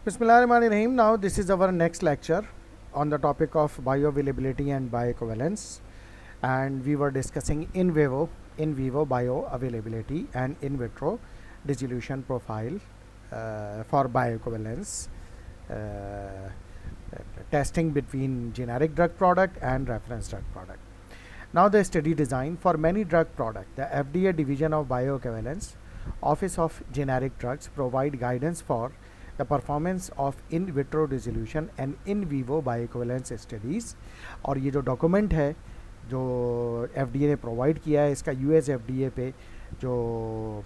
Bismillahirrahmanirrahim. Now this is our next lecture on the topic of bioavailability and bioequivalence, and we were discussing in vivo bioavailability and in vitro dissolution profile for bioequivalence, uh, testing between generic drug product and reference drug product. Now the study design for many drug product, the FDA division of bioequivalence, Office of Generic Drugs provide guidance for the performance of in vitro dissolution and in vivo bioequivalence studies. और ये जो document है जो FDA ने provide किया है, इसका US FDA पे जो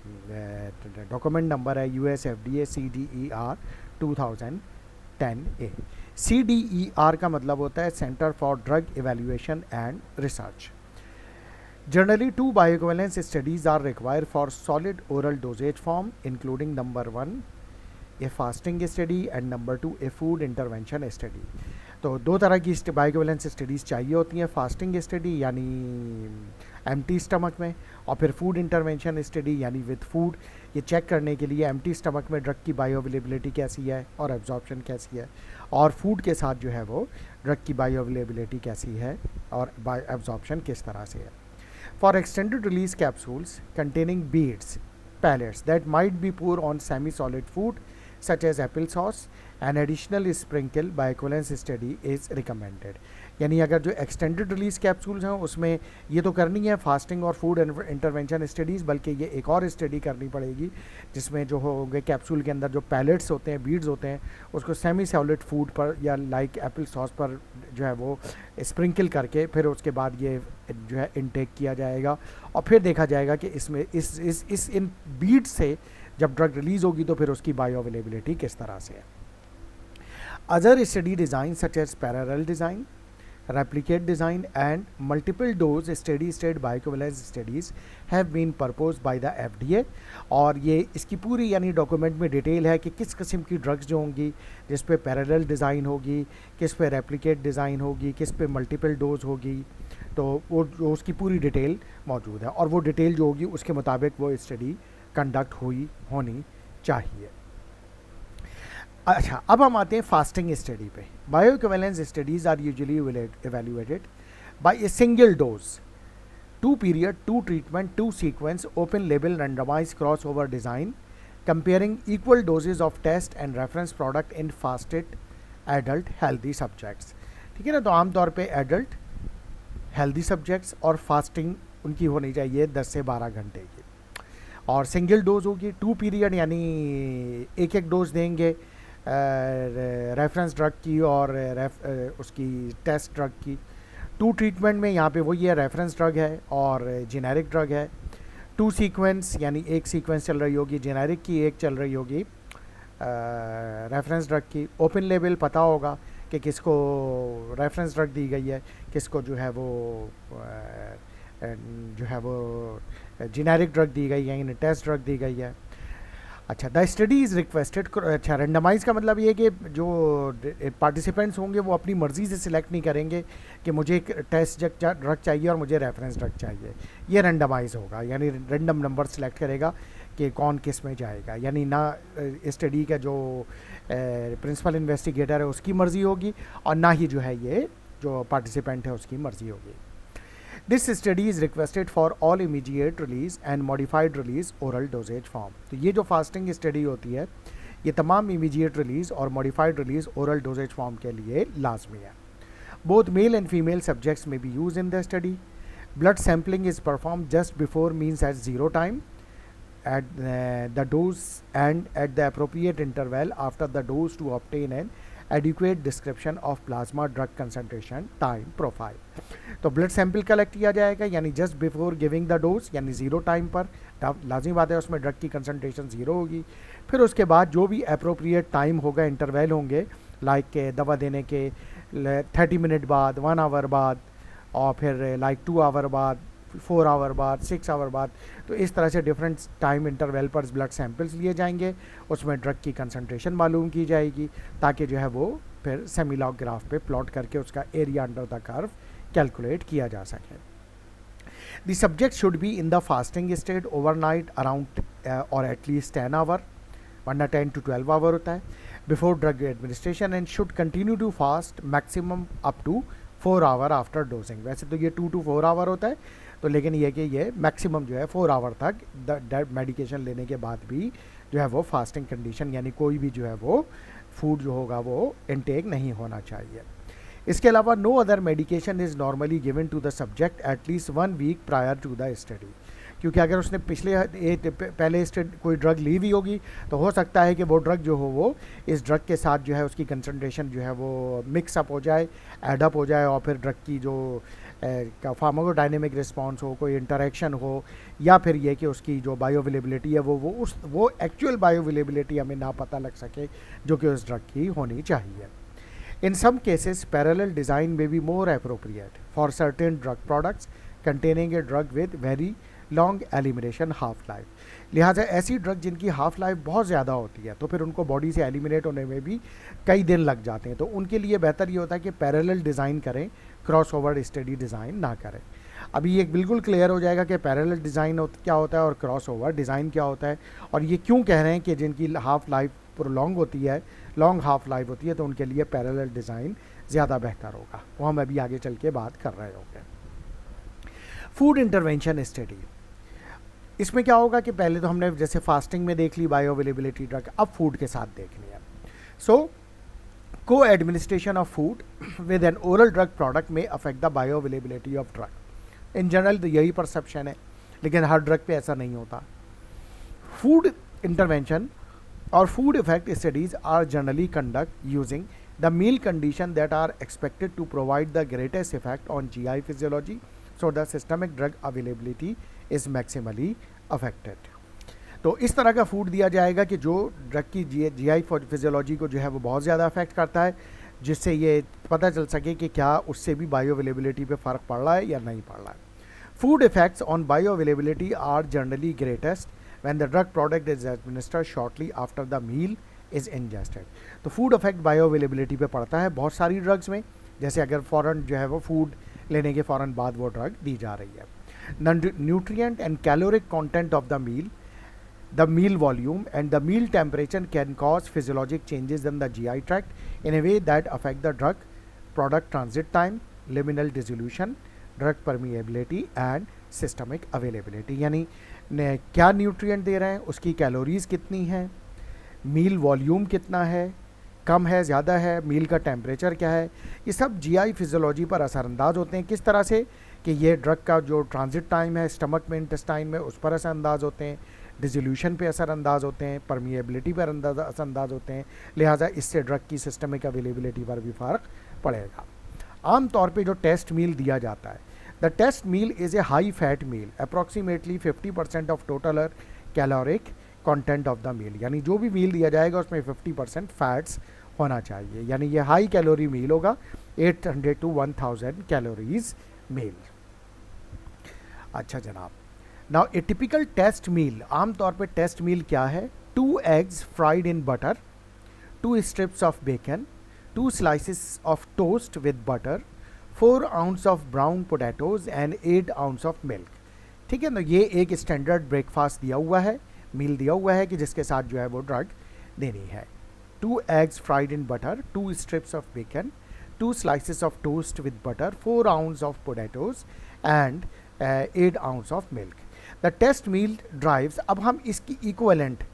डॉक्यूमेंट नंबर है US FDA CDER 2010A. CDER का मतलब होता है centre for drug evaluation and research. Generally, two bioequivalence studies are required for solid oral dosage form, including number 1, a fasting study and number 2, a food intervention study. तो दो तरह की बायोइक्विवेलेंस studies चाहिए होती हैं, फास्टिंग स्टडी यानी empty stomach में, और फिर फूड इंटरवेंशन स्टडी यानी विद फूड, ये चेक करने के लिए एम्प्टी स्टमक में ड्रग की बायोअवेलेबिलिटी कैसी है और एब्जॉर्प्शन कैसी है, और फूड के साथ जो है वो ड्रग की बायोअवेलेबिलिटी कैसी है और एब्जॉर्प्शन किस तरह से है. For extended release capsules containing beads, pellets that might be poured on semi-solid food such as applesauce, an additional sprinkle bioequivalence study is recommended. यानी अगर जो एक्सटेंडेड रिलीज कैप्सूल्स हैं उसमें ये तो करनी है फास्टिंग और फूड इंटरवेंशन स्टडीज़, बल्कि ये एक और स्टडी करनी पड़ेगी जिसमें जो होंगे कैप्सूल के अंदर जो पैलेट्स होते हैं, बीड्स होते हैं, उसको सेमी सॉलिड फूड पर या लाइक एप्पल सॉस पर जो है वो स्प्रिंकल करके फिर उसके बाद ये जो है इनटेक किया जाएगा, और फिर देखा जाएगा कि इसमें इस इन बीड्स से जब ड्रग रिलीज़ होगी तो फिर उसकी बायोअवेलेबिलिटी किस तरह से है. Other study design such as parallel design, replicate design and multiple dose steady state bioequivalence studies have been proposed by the FDA. और ये इसकी पूरी यानी डॉक्यूमेंट में डिटेल है कि किस किस्म की ड्रग्स जो होंगी जिस पे पैरेलल डिज़ाइन होगी, किस पे रेप्लिकेट डिज़ाइन होगी, किस पे मल्टीपल डोज होगी, तो वो उसकी पूरी डिटेल मौजूद है, और वो डिटेल जो होगी उसके मुताबिक वो स्टडी कंडक्ट होनी चाहिए. अच्छा, अब हम आते हैं फास्टिंग स्टडी पे. Bioequivalence studies are usually evaluated by a single dose, 2 period, 2 treatment, 2 sequence, open label randomized crossover design comparing equal doses of test and reference product in fasted adult healthy subjects. ठीक है ना, तो आमतौर पे adult healthy subjects और fasting उनकी होनी चाहिए 10 से 12 घंटे की, और सिंगल डोज होगी 2 पीरियड यानी एक एक डोज देंगे रेफरेंस ड्रग की और उसकी टेस्ट ड्रग की. 2 ट्रीटमेंट में यहाँ पे वही है, रेफरेंस ड्रग है और जेनेरिक ड्रग है. 2 सीक्वेंस यानी एक सीक्वेंस चल रही होगी जेनेरिक की, एक चल रही होगी रेफरेंस ड्रग की. ओपन लेबल पता होगा कि किसको रेफरेंस ड्रग दी गई है, किसको जो है वो जेनेरिक ड्रग दी गई है यानी टेस्ट ड्रग दी गई है. अच्छा, द स्टडी इज़ रिक्वेस्टेड. अच्छा, रेंडमाइज का मतलब ये कि जो पार्टिसिपेंट्स होंगे वो अपनी मर्ज़ी से सिलेक्ट नहीं करेंगे कि मुझे एक टेस्ट ड्रग चाहिए और मुझे रेफरेंस ड्रग चाहिए. ये रेंडमाइज होगा यानी रेंडम नंबर सिलेक्ट करेगा कि कौन किस में जाएगा, यानी ना स्टडी का जो प्रिंसिपल इन्वेस्टिगेटर है उसकी मर्ज़ी होगी और ना ही जो है ये जो पार्टिसिपेंट है उसकी मर्ज़ी होगी. This study is requested for all immediate release and modified release oral dosage form. तो ये जो फास्टिंग स्टडी होती है ये तमाम इमीडिएट रिलीज और modified release oral doses form के लिए लाजमी है. Both male and female subjects may be used in the study. Blood sampling is performed just before means at 0 time at the dose and at the appropriate interval after the dose to obtain an adequate description of plasma drug concentration time profile. तो blood sample collect किया जाएगा यानी just before giving the dose यानी 0 time पर, लाजमी बात है उसमें ड्रग की कंसनट्रेशन 0 होगी. फिर उसके बाद जो भी अप्रोप्रिएट टाइम होगा, इंटरवल होंगे लाइक के दवा देने के 30 मिनट बाद, 1 आवर बाद, और फिर लाइक 2 आवर बाद, 4 आवर बाद, 6 आवर बाद. तो इस तरह से डिफरेंट टाइम इंटरवल पर ब्लड सैंपल्स लिए जाएंगे, उसमें ड्रग की कंसनट्रेशन मालूम की जाएगी ताकि जो है वो फिर सेमी-लॉग ग्राफ पे प्लॉट करके उसका area under the curve calculate किया जा सके. The subject should be in the fasting state overnight around और एटलीस्ट 10 आवर वरना 10 to 12 आवर होता है before drug administration and should continue to fast maximum up to 4 hour after dosing. वैसे तो ये 2 to 4 आवर होता है, तो लेकिन ये कि ये मैक्सिमम जो है 4 आवर तक मेडिकेशन लेने के बाद भी जो है वो फास्टिंग कंडीशन यानी कोई भी जो है वो फूड जो होगा वो इनटेक नहीं होना चाहिए। इसके अलावा no other medication is normally given to the subject at least 1 week prior to the study, क्योंकि अगर उसने पहले कोई ड्रग ली हुई होगी तो हो सकता है कि वो ड्रग जो हो वो इस ड्रग के साथ जो है उसकी कंसंट्रेशन जो है वो मिक्सअप हो जाए, एडअप हो जाए, और फिर ड्रग की जो फार्माकोडायनेमिक रिस्पॉन्स हो, कोई इंटरेक्शन हो, या फिर ये कि उसकी जो बायोअवेलेबिलिटी है वो एक्चुअल बायोअवेलेबिलिटी हमें ना पता लग सके जो कि उस ड्रग की होनी चाहिए। In some cases, parallel design may be more appropriate for certain drug products containing a drug with very long elimination half-life। लिहाजा ऐसी ड्रग जिनकी हाफ लाइफ बहुत ज़्यादा होती है तो फिर उनको बॉडी से एलिमिनेट होने में भी कई दिन लग जाते हैं, तो उनके लिए बेहतर ये होता है कि पैरेलल डिज़ाइन करें, क्रॉस ओवर स्टडी डिज़ाइन ना करें। अभी ये बिल्कुल क्लियर हो जाएगा कि पैरेलल डिज़ाइन क्या होता है और क्रॉस ओवर डिज़ाइन क्या होता है, और ये क्यों कह रहे हैं कि जिनकी हाफ लाइफ प्रोलॉन्ग होती है, लॉन्ग हाफ लाइफ होती है, तो उनके लिए पैरेलल डिज़ाइन ज़्यादा बेहतर होगा। वो हम अभी आगे चल के बात कर रहे होंगे। फूड इंटरवेंशन स्टडी, इसमें क्या होगा कि पहले तो हमने जैसे फास्टिंग में देख ली बायोअवेलेबिलिटी ड्रग, अब फूड के साथ देखनी है। So coadministration of food with an oral drug product में affect the bioavailability of drug. In general तो यही परसेप्शन है, लेकिन हर ड्रग पे ऐसा नहीं होता। Food intervention or food effect studies are generally conducted using the meal condition that are expected to provide the greatest effect on GI physiology, so the systemic drug availability is maximally affected। तो इस तरह का food दिया जाएगा कि जो drug की GI physiology को जो है वो बहुत ज़्यादा अफेक्ट करता है, जिससे ये पता चल सके कि क्या उससे भी बायो अवेलेबिलिटी पे फ़र्क पड़ रहा है या नहीं पड़ रहा है। Food effects on bioavailability are generally greatest when the drug product is administered shortly after the meal is ingested। तो फूड इफेक्ट बायो अवेलेबिलिटी पे पड़ता है बहुत सारी ड्रग्स में, जैसे अगर फ़ौरन जो है वो फूड लेने के फ़ौरन बाद वो ड्रग दी जा रही है। Nutrient and caloric content of the meal volume and the meal temperature can cause physiologic changes in the GI tract in a way that affect the drug product transit time, liminal dissolution, drug permeability and systemic availability। यानी क्या nutrient दे रहे हैं, उसकी calories कितनी है, मील volume कितना है, कम है ज़्यादा है, मील का टेम्परेचर क्या है, ये सब जीआई फिजियोलॉजी पर असरअंदाज होते हैं। किस तरह से कि ये ड्रग का जो ट्रांजिट टाइम है स्टमक में, इंटेस्टाइन में, उस पर असरअंदाज होते हैं, डिसोल्यूशन पे असरअंदाज होते हैं, परमिएबिलिटी पर असरअंदाज होते हैं, लिहाजा इससे ड्रग की सिस्टमिक अवेलेबिलिटी पर भी फ़र्क पड़ेगा। आम तौर पे जो टेस्ट मील दिया जाता है, the test meal is a high fat meal, approximately 50% of total caloric content of the meal. यानी जो भी मील दिया जाएगा उसमें 50% फैट्स होना चाहिए, यानी ये हाई कैलोरी मील होगा, 800 to 1000 कैलोरीज मील। अच्छा जनाब, now a typical test meal, आमतौर पे टेस्ट मील क्या है? 2 eggs fried in butter, 2 strips of bacon, 2 slices of toast with butter, 4 ounce of brown potatoes and 8 ounce of milk. ठीक है ना, ये एक स्टैंडर्ड ब्रेकफास्ट दिया हुआ है, मील दिया हुआ है कि जिसके साथ जो है वो ड्रग देनी है। 2 eggs fried in butter, 2 strips of bacon, 2 slices of toast with butter, 4 ounce of potatoes and 8 ounce of milk. The test meal drives, अब हम इसकी equivalent,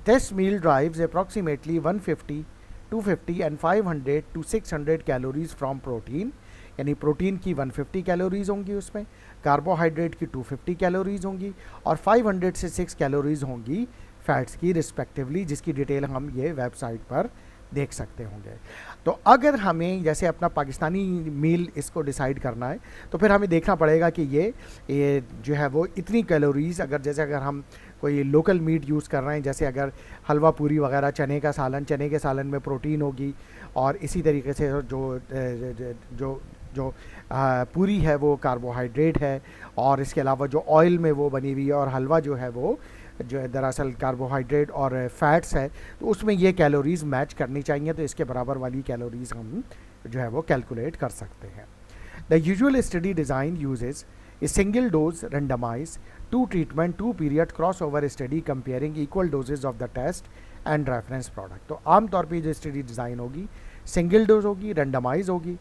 test meal drives approximately 150, 250 and 500 to 600 calories from protein, यानी protein की 150 calories होंगी, उसमें carbohydrate की 250 calories होंगी और 500 से 6 कैलोरीज होंगी फैट्स की रिस्पेक्टिवली, जिसकी डिटेल हम ये वेबसाइट पर देख सकते होंगे। तो अगर हमें जैसे अपना पाकिस्तानी मील इसको डिसाइड करना है तो फिर हमें देखना पड़ेगा कि ये जो है वो इतनी कैलोरीज, अगर हम कोई लोकल मीट यूज़ कर रहे हैं, जैसे अगर हलवा पूरी वगैरह, चने के सालन में प्रोटीन होगी, और इसी तरीके से जो पूरी है वो कार्बोहाइड्रेट है, और इसके अलावा जो ऑयल में वो बनी हुई है, और हलवा जो है वो जो है दरअसल कार्बोहाइड्रेट और फैट्स है, तो उसमें ये कैलोरीज मैच करनी चाहिए, तो इसके बराबर वाली कैलोरीज हम जो है वो कैलकुलेट कर सकते हैं। The usual study design uses a single dose randomise 2 treatment 2 period crossover study comparing equal doses of the test and reference product. तो आमतौर पे जो स्टडी डिज़ाइन होगी सिंगल डोज होगी, रेंडमाइज होगी,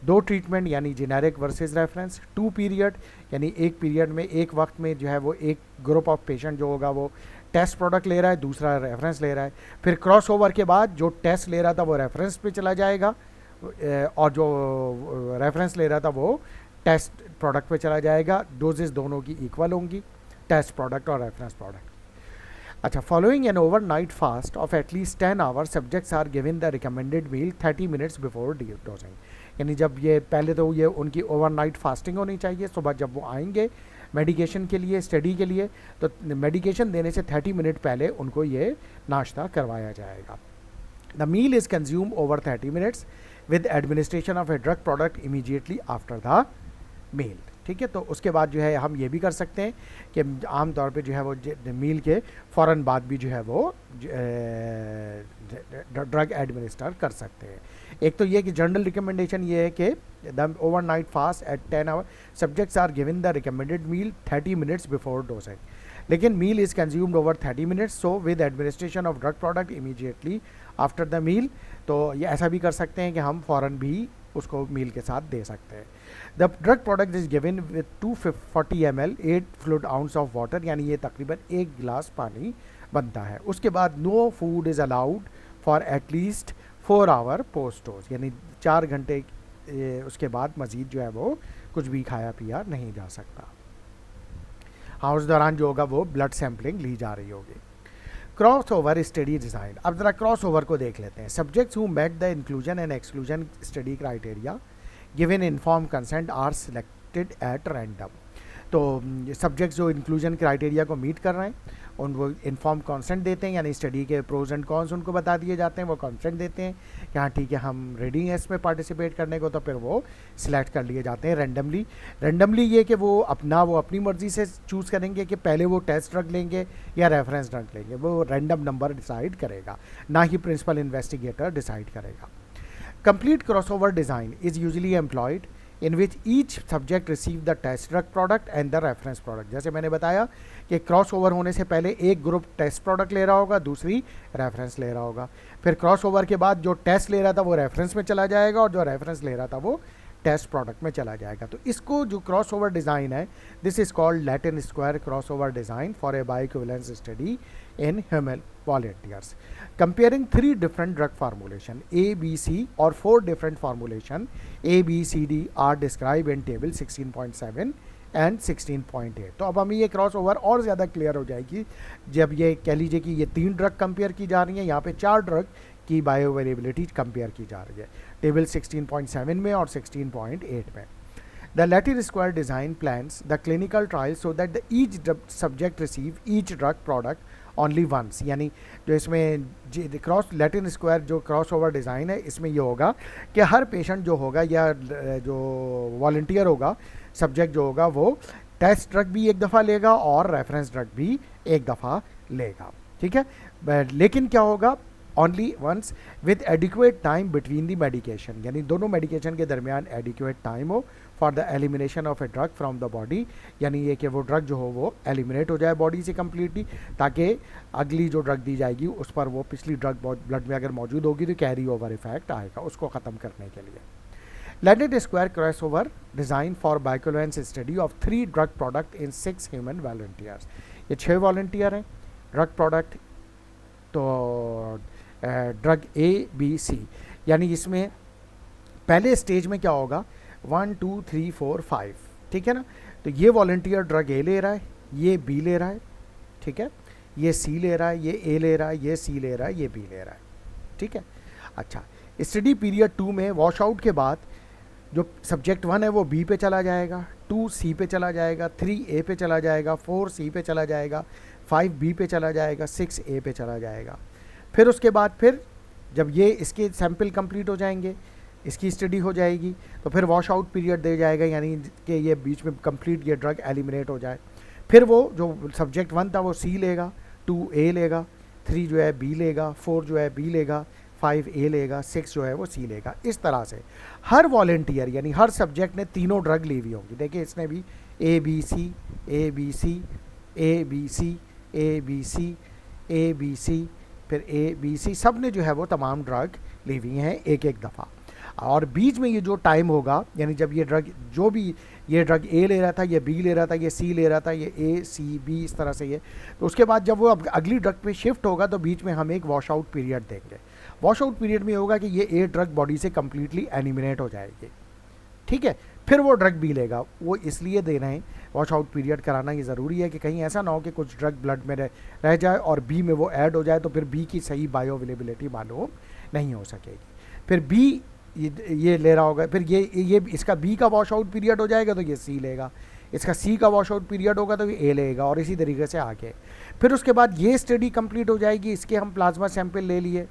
2 ट्रीटमेंट यानी जेनेरिक वर्सेस रेफरेंस, 2 पीरियड यानी एक पीरियड में एक वक्त में जो है वो एक ग्रुप ऑफ पेशेंट जो होगा वो टेस्ट प्रोडक्ट ले रहा है, दूसरा रेफरेंस ले रहा है। फिर क्रॉस ओवर के बाद जो टेस्ट ले रहा था वो रेफरेंस पे चला जाएगा और जो रेफरेंस ले रहा था वो टेस्ट प्रोडक्ट पे चला जाएगा। डोजेस दोनों की इक्वल होंगी, टेस्ट प्रोडक्ट और रेफरेंस प्रोडक्ट। अच्छा, following an overnight fast of at least 10 hours subjects are given the recommended meal 30 minutes before dosing. यानी जब ये पहले तो ये उनकी ओवरनाइट फास्टिंग होनी चाहिए, सुबह जब वो आएंगे मेडिकेशन के लिए, स्टडी के लिए, तो मेडिकेशन देने से 30 मिनट पहले उनको ये नाश्ता करवाया जाएगा। The meal is consume over 30 minutes with administration of a drug product immediately after the meal. ठीक है, तो उसके बाद जो है हम ये भी कर सकते हैं कि आमतौर पे जो है वो मील के फ़ौरन बाद भी जो है वो ड्रग एडमिनिस्टर कर सकते हैं। एक तो ये कि जनरल रिकमेंडेशन ये है कि the overnight fast at 10 hour subjects are given the recommended meal 30 minutes before dosing, लेकिन meal is consumed over 30 minutes, so with administration of drug product immediately after the meal. तो ये ऐसा भी कर सकते हैं कि हम फ़ौरन भी उसको मील के साथ दे सकते हैं। The drug product is given with 240 ml 8 fluid ounce of water, यानी ये तकरीबन 1 गिलास पानी बनता है। उसके बाद no food is allowed for at least 4 hour post dose, यानी 4 घंटे उसके बाद मज़ीद जो है वो कुछ भी खाया पिया नहीं जा सकता। हाँ, उस दौरान जो होगा वो ब्लड सैम्पलिंग ली जा रही होगी। क्रॉस ओवर स्टडी डिज़ाइन, अब ज़रा क्रॉस ओवर को देख लेते हैं। Subjects who met the inclusion and exclusion study criteria given inform consent are selected at random. तो सब्जेक्ट्स जो इंक्लूजन क्राइटेरिया को मीट कर रहे हैं उनको इन्फॉर्म कॉन्सेंट देते हैं, यानी स्टडी के प्रोज एंड कॉन्स उनको बता दिए जाते हैं, वो कॉन्सेंट देते हैं कि हाँ ठीक है हम रेडी हैं इसमें पार्टिसिपेट करने को, तो फिर वो सिलेक्ट कर लिए जाते हैं रैंडमली ये कि वो अपनी मर्ज़ी से चूज़ करेंगे कि पहले वो टेस्ट ड्रग लेंगे या रेफरेंस ड्रग लेंगे, वो रैंडम नंबर डिसाइड करेगा, ना ही प्रिंसिपल इन्वेस्टिगेटर डिसाइड करेगा। Complete crossover design is usually employed in which each subject receive the test drug product and the reference product। जैसे मैंने बताया कि क्रॉस ओवर होने से पहले एक ग्रुप टेस्ट प्रोडक्ट ले रहा होगा, दूसरी रेफरेंस ले रहा होगा, फिर क्रॉस ओवर के बाद जो टेस्ट ले रहा था वो रेफरेंस में चला जाएगा और जो रेफरेंस ले रहा था वो टेस्ट प्रोडक्ट में चला जाएगा। तो इसको जो क्रॉस ओवर डिज़ाइन है, this is called Latin square cross over design for a bioequivalence study in human volunteers comparing 3 different drug formulation A, B, C or 4 different formulation A, B, C, D are described in table 16.7 and 16.8। तो अब हमें ये cross over और ज़्यादा clear हो जाएगी जब ये कह लीजिए कि ये 3 ड्रग कंपेयर की जा रही हैं, यहाँ पे 4 ड्रग की बायोअवेलेबिलिटी कंपेयर की जा रही है टेबल 16.7 में और 16.8 में। The Latin square design plans the clinical trial so that each subject receive each drug product only once। यानी जो इसमें क्रॉस लैटिन स्क्वायर जो क्रॉस ओवर डिज़ाइन है इसमें ये होगा कि हर पेशेंट जो होगा या जो वॉलंटियर होगा, सब्जेक्ट जो होगा वो टेस्ट ड्रग भी एक दफ़ा लेगा और रेफरेंस ड्रग भी एक दफ़ा लेगा। ठीक है, लेकिन क्या होगा, only once with adequate time between the medication, यानी दोनों मेडिकेशन के दरमियान एडिक्वेट टाइम हो for the elimination of a drug from the body, यानी ये कि वो ड्रग जो हो वो एलिमिनेट हो जाए बॉडी से कम्प्लीटली, ताकि अगली जो ड्रग दी जाएगी उस पर वो पिछली ड्रग ब्लड में अगर मौजूद होगी तो कैरी ओवर इफेक्ट आएगा उसको ख़त्म करने के लिए। Latin square cross over design for bioequivalence study of 3 drug product in 6 human volunteers. ये 6 वॉलंटियर हैं, ड्रग प्रोडक्ट तो ड्रग A, B, C, यानी इसमें पहले स्टेज में क्या होगा 1 2 3 4 5, ठीक है ना। तो ये वॉलंटियर ड्रग A ले रहा है, ये B ले रहा है, ठीक है, ये C ले रहा है, ये A ले रहा है, ये C ले रहा है, ये B ले रहा है, ठीक है। अच्छा, स्टडी पीरियड 2 में वॉश आउट के बाद जो सब्जेक्ट 1 है वो B पे चला जाएगा, 2 C पे चला जाएगा, 3 A पे चला जाएगा, 4 C पे चला जाएगा, 5 B पे चला जाएगा, 6 A पे चला जाएगा। फिर उसके बाद फिर जब ये इसके सैंपल कंप्लीट हो जाएंगे, इसकी स्टडी हो जाएगी, तो फिर वॉश आउट पीरियड दे जाएगा, यानी कि ये बीच में कंप्लीट ये ड्रग एलिमिनेट हो जाए। फिर वो जो सब्जेक्ट 1 था वो C लेगा, 2 A लेगा, 3 जो है B लेगा, 4 जो है B लेगा, 5 A लेगा, 6 जो है वो C लेगा। इस तरह से हर वॉलंटियर यानी हर सब्जेक्ट ने तीनों ड्रग ली हुई होंगी। देखिए इसने भी A B C A B C A B C A B C A B C फिर ए बी सी सब ने जो है वो तमाम ड्रग ली हुई हैं एक एक दफ़ा। और बीच में ये जो टाइम होगा, यानी जब ये ड्रग जो भी ये ड्रग ए ले रहा था, ये बी ले रहा था, ये सी ले रहा था, ये ए सी बी इस तरह से ये, तो उसके बाद जब वो अगली ड्रग पे शिफ्ट होगा तो बीच में हम एक वॉश आउट पीरियड देंगे। वॉश आउट पीरियड में होगा कि ये ए ड्रग बॉडी से कम्प्लीटली एलिमिनेट हो जाएगी, ठीक है। फिर वो ड्रग बी लेगा, वो इसलिए दे रहे हैं वॉश आउट पीरियड कराना ये ज़रूरी है कि कहीं ऐसा ना हो कि कुछ ड्रग ब्लड में रह जाए और बी में वो ऐड हो जाए तो फिर बी की सही बायो अवेलेबिलिटी मालूम नहीं हो सकेगी। फिर बी ये ले रहा होगा, फिर ये इसका बी का वॉश आउट पीरियड हो जाएगा तो ये सी लेगा, इसका सी का वॉश आउट पीरियड होगा तो ये ए लेगा, और इसी तरीके से आगे। फिर उसके बाद ये स्टडी कंप्लीट हो जाएगी, इसके हम प्लाज्मा सैंपल ले लिए,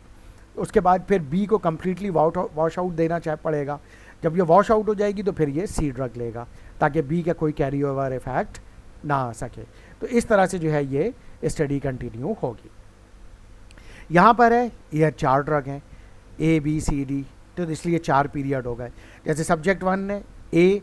उसके बाद फिर बी को कम्प्लीटली वॉश आउट देना पड़ेगा। जब ये वॉश आउट हो जाएगी तो फिर ये सी ड्रग लेगा ताकि बी का कोई कैरी ओवर इफेक्ट ना आ सके। तो इस तरह से जो है ये स्टडी कंटिन्यू होगी। यहाँ पर है ये 4 ड्रग हैं ए बी सी डी, तो इसलिए 4 पीरियड हो गए। जैसे सब्जेक्ट 1 ने ए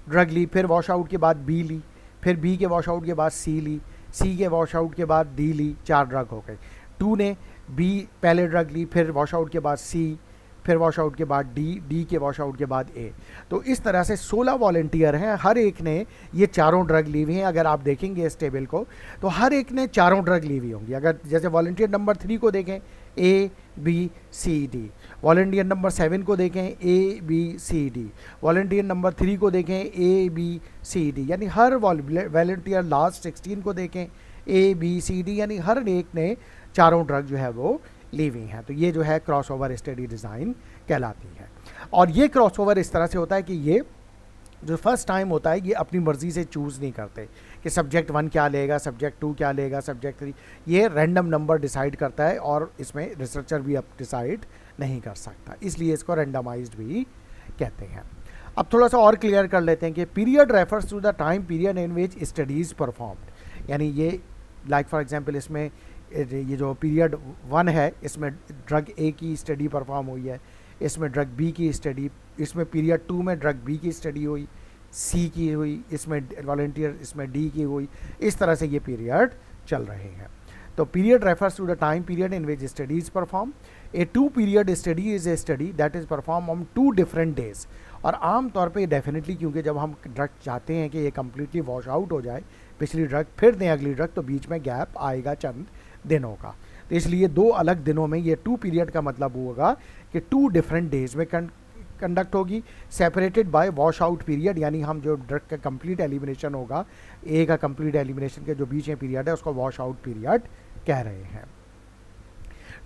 ड्रग ली, फिर वॉश आउट के बाद बी ली, फिर बी के वॉश आउट के बाद सी ली, सी के वॉश आउट के बाद डी ली, 4 ड्रग हो गए। 2 ने बी पहले ड्रग ली, फिर वॉश आउट के बाद सी, फिर वॉश आउट के बाद डी, डी के वॉश आउट के बाद ए। तो इस तरह से 16 वॉलंटियर हैं, हर एक ने ये चारों ड्रग ली हुई हैं। अगर आप देखेंगे इस टेबल को तो हर एक ने चारों ड्रग ली हुई होंगी। अगर जैसे वॉलंटियर नंबर 3 को देखें A B C D, volunteer number 7 को देखें A B C D, volunteer number 3 को देखें ए बी सी डी, यानी हर वॉलंटियर लास्ट 16 को देखें ए बी सी डी, यानी हर एक ने चारों ड्रग जो है वो ली हुई हैं। तो ये जो है क्रॉस ओवर स्टडी डिज़ाइन कहलाती है। और ये क्रॉस ओवर इस तरह से होता है कि ये जो फर्स्ट टाइम होता है ये अपनी मर्ज़ी से चूज़ नहीं करते कि सब्जेक्ट 1 क्या लेगा, सब्जेक्ट 2 क्या लेगा, सब्जेक्ट 3, ये रैंडम नंबर डिसाइड करता है और इसमें रिसर्चर भी अब डिसाइड नहीं कर सकता, इसलिए इसको रैंडमाइज्ड भी कहते हैं। अब थोड़ा सा और क्लियर कर लेते हैं कि period refers to the time period in which studies performed, यानी ये लाइक फॉर एग्जांपल इसमें ये जो पीरियड 1 है इसमें ड्रग ए की स्टडी परफॉर्म हुई है, इसमें ड्रग बी की स्टडी, इसमें पीरियड 2 में ड्रग बी की स्टडी हुई, सी की हुई, इसमें वॉलंटियर इसमें डी की हुई, इस तरह से ये पीरियड चल रहे हैं। तो period refers to the time period in which studies perform. A 2 period study is a study that is perform on 2 different days. और आम तौर पे डेफिनेटली क्योंकि जब हम ड्रग चाहते हैं कि ये कम्प्लीटली वॉश आउट हो जाए, पिछली ड्रग फिर दें अगली ड्रग, तो बीच में गैप आएगा चंद दिनों का, तो इसलिए 2 अलग दिनों में ये 2 पीरियड का मतलब होगा कि 2 डिफरेंट डेज में कंडक्ट होगी, separated by wash out period, यानी हम जो ड्रग का कंप्लीट एलिमिनेशन होगा, ए का कंप्लीट एलिमिनेशन के जो बीच में पीरियड है उसको वॉश आउट पीरियड कह रहे हैं।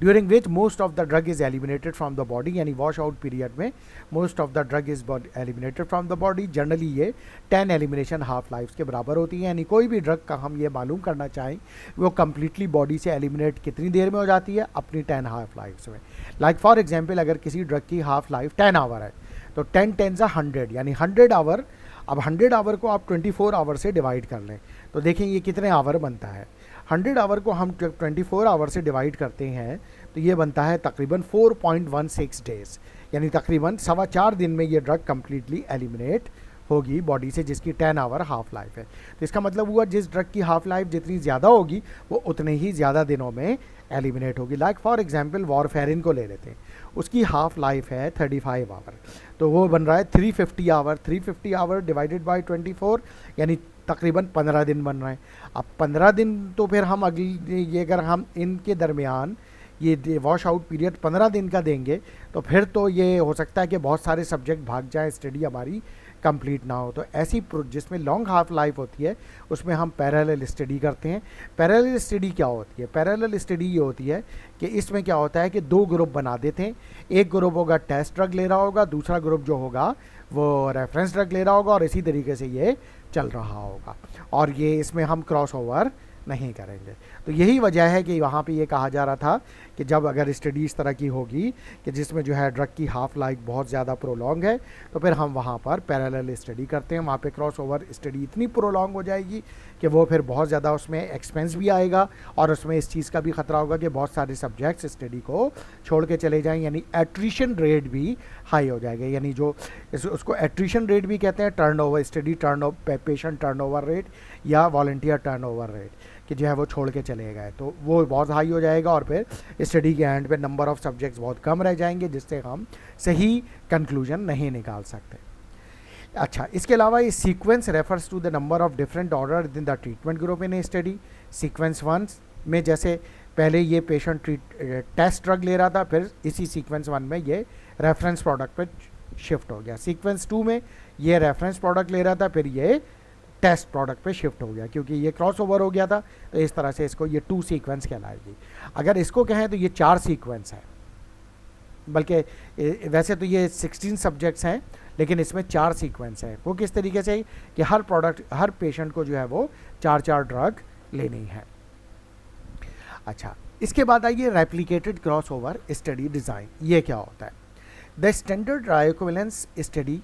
During which most of the drug is eliminated from the body, यानी वॉश आउट पीरियड में most of the drug is eliminated from the body. Generally ये 10 एलिमिनेशन हाफ लाइफ के बराबर होती है, यानी कोई भी ड्रग का हम ये मालूम करना चाहें वो कम्प्लीटली बॉडी से एलिमिनेट कितनी देर में हो जाती है, अपनी 10 हाफ लाइफ में। लाइक फॉर एग्जाम्पल अगर किसी ड्रग की हाफ लाइफ 10 आवर है तो 10 10 100, यानी 100 आवर। अब 100 आवर को आप 24 आवर से डिवाइड कर लें तो देखें ये कितने आवर बनता है। 100 आवर को हम 24 आवर से डिवाइड करते हैं तो ये बनता है तकरीबन 4.16 डेज, यानी तकरीबन 4.25 दिन में ये ड्रग कम्प्लीटली एलिमिनेट होगी बॉडी से, जिसकी 10 आवर हाफ लाइफ है। तो इसका मतलब हुआ जिस ड्रग की हाफ लाइफ जितनी ज़्यादा होगी वो उतने ही ज़्यादा दिनों में एलिमिनेट होगी। लाइक फॉर एग्जांपल वॉरफेरिन को ले लेते हैं, उसकी हाफ लाइफ है 35 आवर, तो वो बन रहा है 350 आवर। 350 आवर डिवाइडेड बाय 24 यानी तकरीबन 15 दिन बन रहे हैं। अब 15 दिन तो फिर हम अगली ये अगर हम इनके दरमियान ये वॉश आउट पीरियड 15 दिन का देंगे तो फिर तो ये हो सकता है कि बहुत सारे सब्जेक्ट भाग जाएं, स्टडी हमारी कंप्लीट ना हो। तो ऐसी जिसमें लॉन्ग हाफ लाइफ होती है उसमें हम पैरेलल स्टडी करते हैं। पैरेलल स्टडी क्या होती है? पैरेलल स्टडी ये होती है कि इसमें क्या होता है कि 2 ग्रुप बना देते हैं। एक ग्रुप होगा टेस्ट ड्रग ले रहा होगा, दूसरा ग्रुप जो होगा वो रेफरेंस ड्रग ले रहा होगा, और इसी तरीके से ये चल रहा होगा, और ये इसमें हम क्रॉस ओवर नहीं करेंगे। तो यही वजह है कि वहाँ पे ये कहा जा रहा था कि जब अगर स्टडी इस तरह की होगी कि जिसमें जो है ड्रग की हाफ लाइफ बहुत ज़्यादा प्रोलॉन्ग है तो फिर हम वहाँ पर पैरेलल स्टडी करते हैं। वहाँ पे क्रॉस ओवर स्टडी इतनी प्रोलॉन्ग हो जाएगी कि वो फिर बहुत ज़्यादा उसमें एक्सपेंस भी आएगा, और उसमें इस चीज़ का भी ख़तरा होगा कि बहुत सारे सब्जेक्ट्स स्टडी को छोड़ के चले जाएँ, यानी एट्रिशन रेट भी हाई हो जाएगा। यानी जो उसको एट्रिशन रेट भी कहते हैं, turnover study patient turnover rate या वॉलंटियर टर्नओवर रेट, कि जो है वो छोड़ के चले गए, तो वो बहुत हाई हो जाएगा और फिर स्टडी के एंड पे नंबर ऑफ सब्जेक्ट्स बहुत कम रह जाएंगे, जिससे हम सही कंक्लूजन नहीं निकाल सकते। अच्छा, इसके अलावा ये sequence refers to the number of different order in the treatment group in a study. Sequence 1 में जैसे पहले ये पेशेंट टेस्ट ड्रग ले रहा था, फिर इसी सीक्वेंस 1 में ये रेफरेंस प्रोडक्ट पे शिफ्ट हो गया। सीक्वेंस 2 में ये रेफरेंस प्रोडक्ट ले रहा था, फिर ये टेस्ट प्रोडक्ट पे शिफ्ट हो गया, क्योंकि ये क्रॉस ओवर हो गया था, तो इस तरह से इसको ये 2 सीक्वेंस कहलाएगी। अगर इसको कहें तो ये 4 सीक्वेंस है, बल्कि वैसे तो ये 16 सब्जेक्ट्स हैं, लेकिन इसमें 4 सीक्वेंस है। वो किस तरीके से कि हर पेशेंट को जो है वो 4 ड्रग लेनी है। अच्छा, इसके बाद आइए replicated cross over study design. ये क्या होता है? The standard bioequivalence study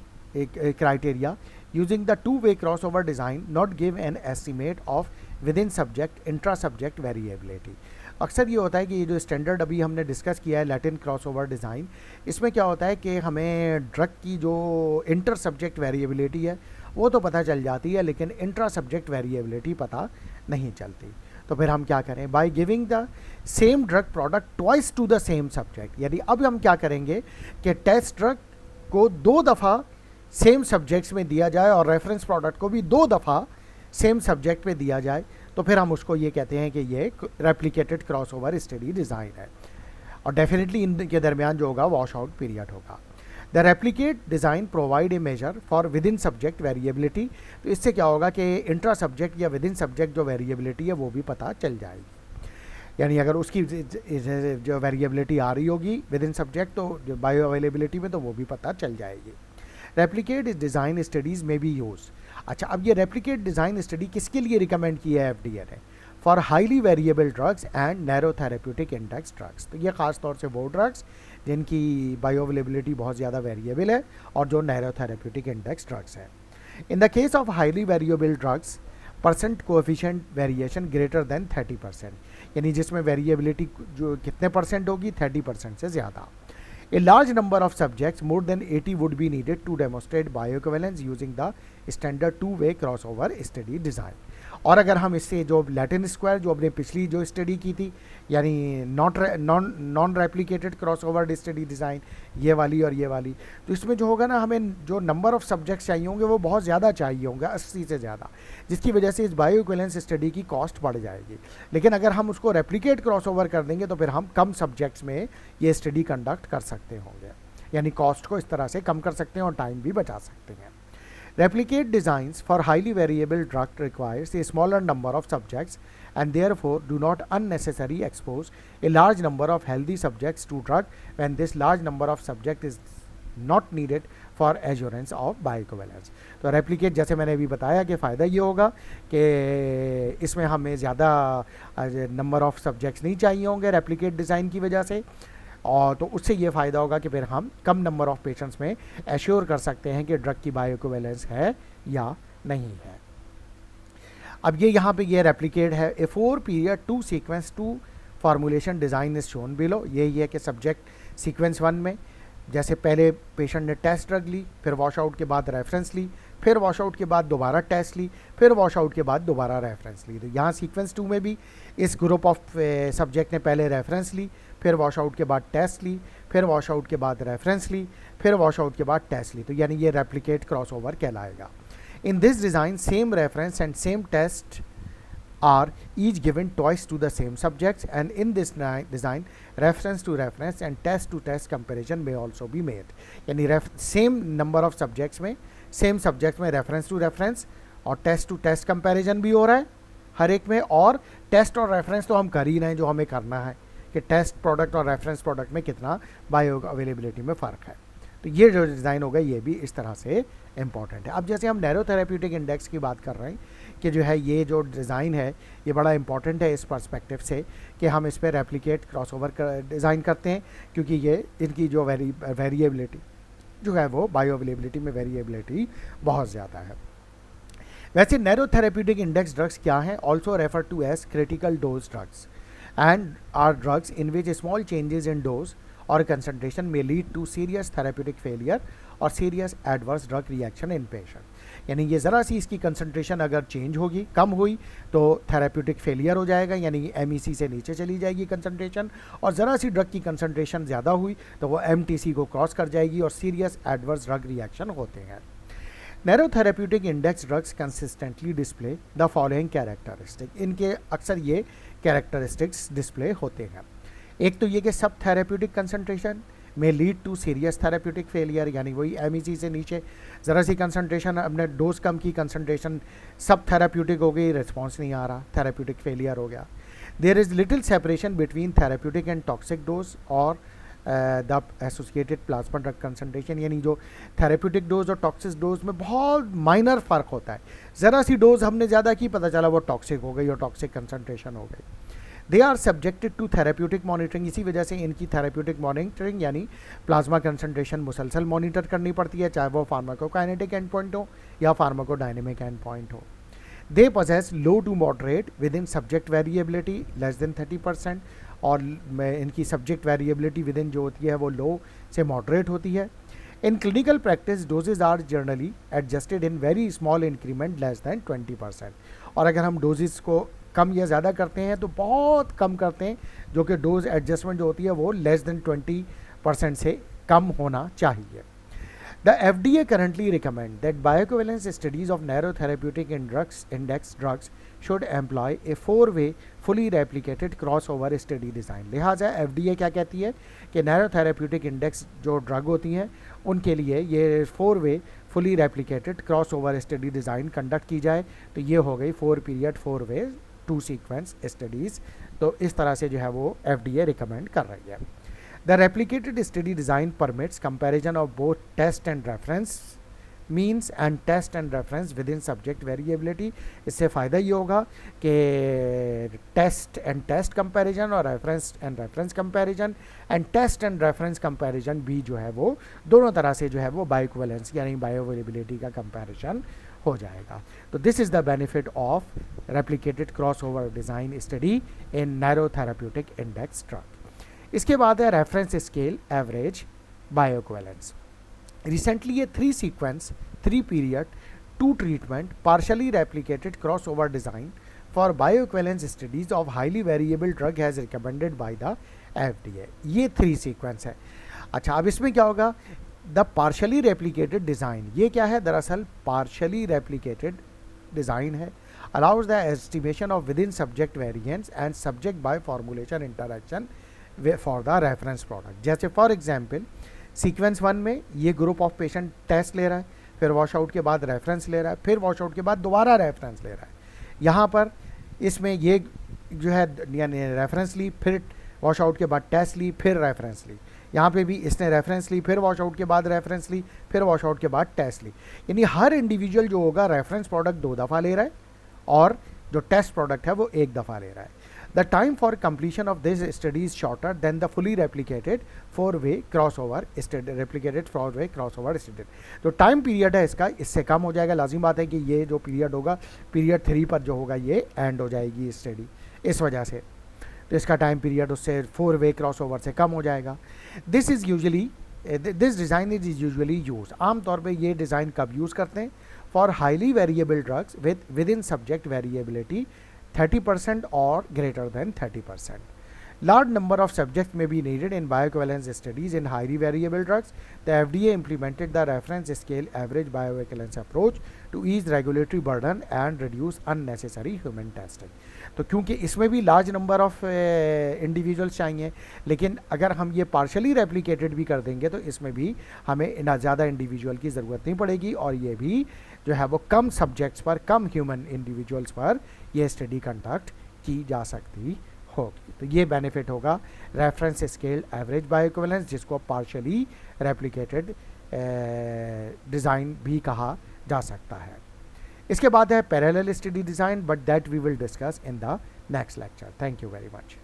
criteria using the two-way crossover design not give an estimate of within subject intra-subject variability। अक्सर ये होता है कि ये जो स्टैंडर्ड अभी हमने डिस्कस किया है लैटिन क्रॉसओवर डिज़ाइन, इसमें क्या होता है कि हमें ड्रग की जो इंटर सब्जेक्ट वेरिएबिलिटी है वो तो पता चल जाती है, लेकिन इंट्रा सब्जेक्ट वेरिएबिलिटी पता नहीं चलती। तो फिर हम क्या करें? By giving the same drug product twice to the same subject. यानी अब हम क्या करेंगे कि टेस्ट ड्रग को 2 दफ़ा सेम सब्जेक्ट्स में दिया जाए और रेफरेंस प्रोडक्ट को भी 2 दफ़ा सेम सब्जेक्ट पे दिया जाए, तो फिर हम उसको ये कहते हैं कि ये रेप्लिकेटेड क्रॉसओवर स्टडी डिज़ाइन है। और डेफिनेटली इनके दरमियान जो होगा वॉश आउट पीरियड होगा। The replicate design provide a measure for within subject variability. तो इससे क्या होगा कि इंट्रा सब्जेक्ट या विद इन सब्जेक्ट जो वेरिएबिलिटी है वो भी पता चल जाएगी। यानी अगर उसकी जो वेरिएबिलिटी आ रही होगी विद इन सब्जेक्ट, तो जो बायो अवेलेबिलिटी में, तो वो भी पता चल जाएगी। रेप्लिकेट डिज़ाइन स्टडीज़ में बी यूज़। अच्छा, अब ये रेप्लिकेट डिज़ाइन स्टडी किसके लिए रिकमेंड किया है FDA ने? For highly variable drugs and narrow therapeutic index drugs. तो ये ख़ास तौर से वो ड्रग्स जिनकी बायो अवेलेबिलिटी बहुत ज़्यादा वेरिएबल है और जो नैरो थेरेप्यूटिक इंडेक्स ड्रग्स हैं। In the case of highly variable drugs, percent coefficient variation greater than 30%, यानी जिसमें वेरिएबिलिटी जो कितने परसेंट होगी? 30% से ज़्यादा। A large number of subjects, more than 80, would be needed to demonstrate bioequivalence using the standard two-way crossover study design। और अगर हम इससे जो लैटिन स्क्वायर जो अपने पिछली जो स्टडी की थी, यानी non replicated crossover study design, ये वाली और ये वाली, तो इसमें जो होगा ना, हमें जो नंबर ऑफ सब्जेक्ट्स चाहिए होंगे वो बहुत ज़्यादा चाहिए होंगे, 80 से ज़्यादा, जिसकी वजह से इस बायोइक्विवेलेंस स्टडी की कॉस्ट बढ़ जाएगी। लेकिन अगर हम उसको रेप्लिकेट क्रॉसओवर कर देंगे तो फिर हम कम सब्जेक्ट्स में ये स्टडी कंडक्ट कर सकते होंगे, यानी कॉस्ट को इस तरह से कम कर सकते हैं और टाइम भी बचा सकते हैं। Replicate designs for highly variable drug requires a smaller number of subjects and therefore do not unnecessarily expose a large number of healthy subjects to drug when this large number of subject is not needed for assurance of bioequivalence। तो replicate जैसे मैंने अभी बताया कि फ़ायदा ये होगा कि इसमें हमें ज़्यादा नंबर ऑफ सब्जेक्ट्स नहीं चाहिए होंगे replicate डिज़ाइन की वजह से, और तो उससे ये फ़ायदा होगा कि फिर हम कम नंबर ऑफ पेशेंट्स में एश्योर कर सकते हैं कि ड्रग की बायोइक्विवेलेंस है या नहीं है। अब ये यहाँ पे ये रेप्लिकेट है। ए 4 period 2 sequence 2 formulation design is shown below. यही है कि सब्जेक्ट सीक्वेंस 1 में जैसे पहले पेशेंट ने टेस्ट ड्रग ली, फिर वॉश आउट के बाद रेफरेंस ली, फिर वॉश आउट के बाद दोबारा टेस्ट ली, फिर वॉश आउट के बाद दोबारा रेफरेंस ली। तो यहाँ सीक्वेंस 2 में भी इस ग्रुप ऑफ सब्जेक्ट ने पहले रेफरेंस ली, फिर वॉश आउट के बाद टेस्ट ली, फिर वॉश आउट के बाद रेफरेंस ली, फिर वॉश आउट के बाद टेस्ट ली। तो यानी ये रेप्लिकेट क्रॉसओवर कहलाएगा। In this design same reference and same test are each given twice to the same subjects, and in this design reference to reference and test to test comparison may also be made। यानी same number of subjects में same subjects में reference to reference और test to test comparison भी हो रहा है हर एक में, और टेस्ट और रेफरेंस तो हम कर ही रहे हैं, जो हमें करना है कि टेस्ट प्रोडक्ट और रेफरेंस प्रोडक्ट में कितना बायो अवेलेबिलिटी में फ़र्क है। तो ये जो डिज़ाइन होगा ये भी इस तरह से इम्पॉर्टेंट है। अब जैसे हम नैरो थेरेप्यूटिक इंडेक्स की बात कर रहे हैं कि जो है ये जो डिज़ाइन है ये बड़ा इंपॉर्टेंट है इस पर्सपेक्टिव से कि हम इस पर रेप्लिकेट क्रॉसओवर डिज़ाइन करते हैं, क्योंकि ये इनकी जो वेरिएबिलिटी जो है वो बायो अवेलेबिलिटी में वेरिएबिलिटी बहुत ज़्यादा है। वैसे नैरो थेरेप्यूटिक इंडेक्स ड्रग्स क्या हैं? Also refer to as critical dose drugs and are drugs in which small changes in dose or concentration may lead to serious therapeutic failure or serious adverse drug reaction in patient। यानी ये ज़रा सी इसकी concentration अगर change होगी, कम हुई, तो therapeutic failure हो जाएगा, यानी MEC से नीचे चली जाएगी कंसंट्रेशन, और ज़रा सी ड्रग की कंसंट्रेशन ज़्यादा हुई तो वो MTC को क्रॉस कर जाएगी और सीरियस एडवर्स ड्रग रिएक्शन होते हैं। Narrow therapeutic index drugs consistently display the following characteristic, इनके अक्सर ये कैरेक्टरिस्टिक्स डिस्प्ले होते हैं। एक तो ये कि सब थेराप्यूटिक कंसंट्रेशन में lead to serious therapeutic failure, यानी वही MEC से नीचे ज़रा सी कंसंट्रेशन, अपने डोज कम की, कंसंट्रेशन सब थेराप्यूटिक हो गई, रिस्पॉन्स नहीं आ रहा, थेराप्यूटिक फेलियर हो गया। There is little separation between therapeutic and toxic dose और the associated plasma drug concentration, यानी जो थेरेप्यूटिक डोज और टॉक्सिक डोज में बहुत माइनर फ़र्क होता है। ज़रा सी डोज हमने ज़्यादा की, पता चला वो टॉक्सिक हो गई और टॉक्सिक कंसंट्रेशन हो गई। They are subjected to therapeutic monitoring, इसी वजह से इनकी थेरेप्यूटिक मॉनिटरिंग यानी प्लाज्मा कंसंट्रेशन मुसलसल मॉनिटर करनी पड़ती है, चाहे वो फार्माकोकाइनेटिक एंड पॉइंट हो या फार्माकोडायनेमिक एंड पॉइंट हो। They poses low to moderate within subject variability less than 30%, और इनकी सब्जेक्ट वेरिएबिलिटी विद इन जो होती है वो लो से मॉडरेट होती है। In clinical practice doses are generally adjusted in very small increment less than 20%, और अगर हम डोजेस को कम या ज़्यादा करते हैं तो बहुत कम करते हैं, जो कि डोज एडजस्टमेंट जो होती है वो लेस देन 20% से कम होना चाहिए। The FDA currently recommend that bioequivalence studies of narrow therapeutic index drugs should employ a 4-way fully replicated crossover study design। लिहाजा FDA क्या कहती है कि नैरो थेरेप्यूटिक इंडेक्स जो ड्रग होती हैं उनके लिए ये 4-way fully replicated crossover study design conduct की जाए। तो ये हो गई 4 पीरियड 4-way 2 सीक्वेंस स्टडीज़, तो इस तरह से जो है वो FDA रिकमेंड कर रही है। The replicated study design permits comparison of both test and reference means and test and reference within subject variability। इससे फ़ायदा ये होगा कि टेस्ट एंड टेस्ट कंपैरिजन और reference and reference comparison and test and reference comparison भी जो है वो दोनों तरह से जो है वो बायोइक्विवेलेंस यानी बायोअवेलेबिलिटी का कंपैरिजन हो जाएगा। तो this is the benefit of replicated cross over design study in narrow therapeutic index drug. इसके बाद है reference scale average bioequivalence. Recently ये 3 sequence 3 period 2 treatment partially replicated cross over design for bioequivalence studies of highly variable drug has recommended by the FDA। ये 3 sequence है। अच्छा, अब इसमें क्या होगा, द पार्शली रेप्लिकेटेड डिज़ाइन, ये क्या है, दरअसल पार्शली रेप्लिकेटेड डिज़ाइन है, allows the estimation of with in subject variance and subject by formulation interaction for the reference product. जैसे फॉर एग्जांपल सीक्वेंस 1 में ये ग्रुप ऑफ पेशेंट टेस्ट ले रहा है, फिर वॉश आउट के बाद रेफरेंस ले रहा है, फिर वॉश आउट के बाद दोबारा रेफरेंस ले रहा है। यहाँ पर इसमें ये जो है यानी रेफरेंस ली, फिर वॉश आउट के बाद टेस्ट ली, फिर रेफरेंस ली। यहाँ पे भी इसने रेफरेंस ली, फिर वॉश आउट के बाद रेफरेंस ली, फिर वॉश आउट के बाद टेस्ट ली। यानी हर इंडिविजुअल जो होगा रेफरेंस प्रोडक्ट 2 दफ़ा ले रहा है और जो टेस्ट प्रोडक्ट है वो 1 दफ़ा ले रहा है। The time for completion of this study is shorter than the fully replicated 4-way crossover study, replicated 4-way crossover study। जो टाइम पीरियड है इसका इससे कम हो जाएगा। लाजिम बात है कि ये जो पीरियड होगा पीरियड 3 पर जो होगा ये एंड हो जाएगी स्टडी, इस वजह से तो इसका टाइम पीरियड उससे 4-way crossover से कम हो जाएगा। This design is usually use, आमतौर पर ये डिज़ाइन कब यूज़ करते हैं, for highly variable drugs with in subject variability 30% or greater than 30%. Large number of subjects may be needed in bioequivalence studies in highly variable drugs. The FDA implemented the reference scale average bioequivalence approach to ease regulatory burden and reduce unnecessary human testing। तो क्योंकि इसमें भी large number of individuals चाहिए, लेकिन अगर हम ये partially replicated भी कर देंगे तो इसमें भी हमें ना ज़्यादा इंडिविजुअल की ज़रूरत नहीं पड़ेगी और ये भी जो है वो कम सब्जेक्ट्स पर, कम ह्यूमन इंडिविजुअल्स पर यह स्टडी कंडक्ट की जा सकती होगी। तो ये बेनिफिट होगा रेफरेंस स्केल एवरेज बायोइक्विवेलेंस, जिसको पार्शली रेप्लिकेटेड डिज़ाइन भी कहा जा सकता है। इसके बाद है parallel study design, but that we will discuss in the next lecture. Thank you very much.